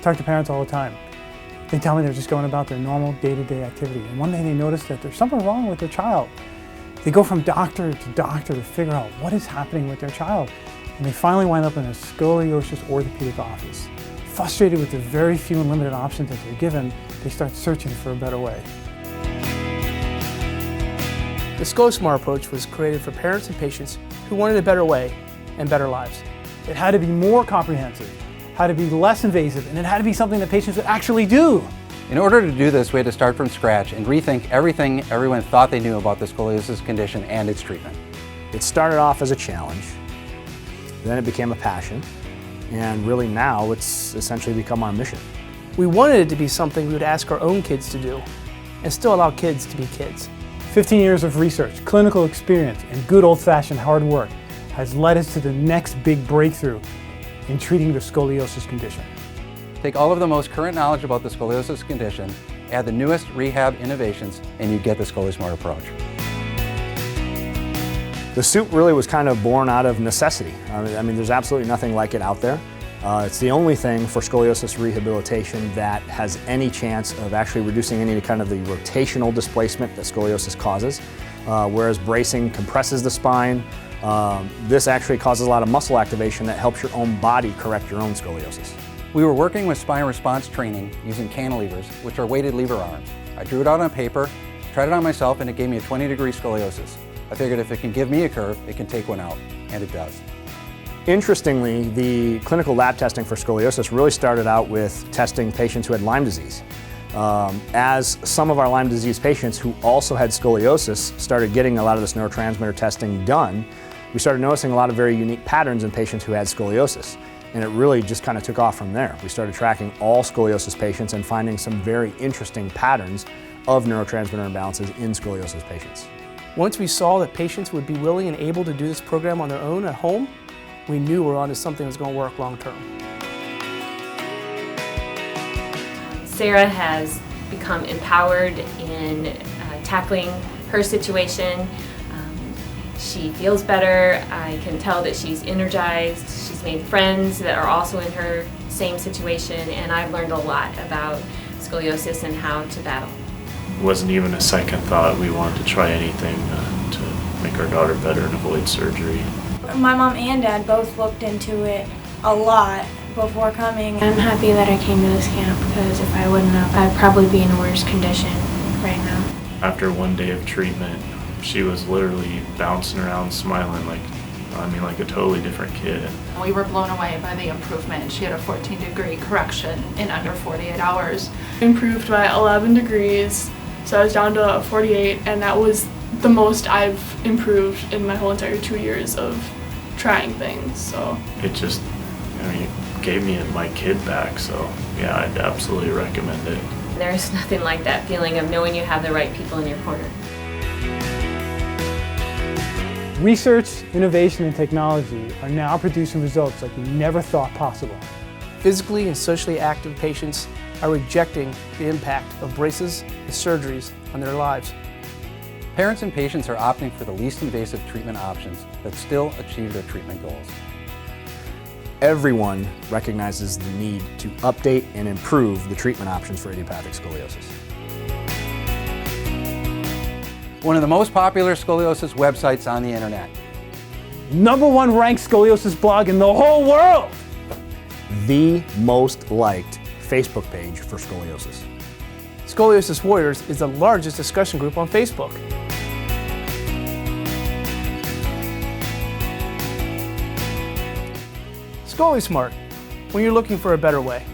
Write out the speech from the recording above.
talk to parents all the time. They tell me they're just going about their normal day-to-day activity, and one day they notice that there's something wrong with their child. They go from doctor to figure out what is happening with their child, and they finally wind up in a scoliosis orthopedic office. Frustrated with the very few and limited options that they're given, they start searching for a better way. The ScoliSMART approach was created for parents and patients who wanted a better way and better lives. It had to be more comprehensive, had to be less invasive, and it had to be something that patients would actually do. In order to do this, we had to start from scratch and rethink everything everyone thought they knew about the scoliosis condition and its treatment. It started off as a challenge, then it became a passion, and really now it's essentially become our mission. We wanted it to be something we would ask our own kids to do and still allow kids to be kids. 15 years of research, clinical experience, and good old-fashioned hard work has led us to the next big breakthrough in treating the scoliosis condition. Take all of the most current knowledge about the scoliosis condition, add the newest rehab innovations, and you get the ScoliSMART approach. The suit really was kind of born out of necessity. I mean, there's absolutely nothing like it out there. It's the only thing for scoliosis rehabilitation that has any chance of actually reducing any kind of the rotational displacement that scoliosis causes. Whereas bracing compresses the spine, this actually causes a lot of muscle activation that helps your own body correct your own scoliosis. We were working with spine response training using cantilevers, which are weighted lever arms. I drew it out on paper, tried it on myself, and it gave me a 20-degree scoliosis. I figured if it can give me a curve, it can take one out, and it does. Interestingly, the clinical lab testing for scoliosis really started out with testing patients who had Lyme disease. As some of our Lyme disease patients who also had scoliosis started getting a lot of this neurotransmitter testing done, we started noticing a lot of very unique patterns in patients who had scoliosis. And it really just kind of took off from there. We started tracking all scoliosis patients and finding some very interesting patterns of neurotransmitter imbalances in scoliosis patients. Once we saw that patients would be willing and able to do this program on their own at home, we knew we were onto something that was going to work long term. Sarah has become empowered in tackling her situation. She feels better. I can tell that she's energized. She's made friends that are also in her same situation, and I've learned a lot about scoliosis and how to battle. It wasn't even a second thought. We wanted to try anything to make our daughter better and avoid surgery. My mom and dad both looked into it a lot before coming. I'm happy that I came to this camp because if I wouldn't have, I'd probably be in a worse condition right now. After one day of treatment, she was literally bouncing around smiling like a totally different kid. We were blown away by the improvement. She had a 14-degree correction in under 48 hours. Improved by 11 degrees, so I was down to 48, and that was the most I've improved in my whole entire 2 years of trying things. So it just, it gave me my kid back, so yeah, I'd absolutely recommend it. There's nothing like that feeling of knowing you have the right people in your corner. Research, innovation, and technology are now producing results like we never thought possible. Physically and socially active patients are rejecting the impact of braces and surgeries on their lives. Parents and patients are opting for the least invasive treatment options that still achieve their treatment goals. Everyone recognizes the need to update and improve the treatment options for idiopathic scoliosis. One of the most popular scoliosis websites on the internet. #1 ranked scoliosis blog in the whole world. The most liked Facebook page for scoliosis. Scoliosis Warriors is the largest discussion group on Facebook. ScoliSMART, when you're looking for a better way.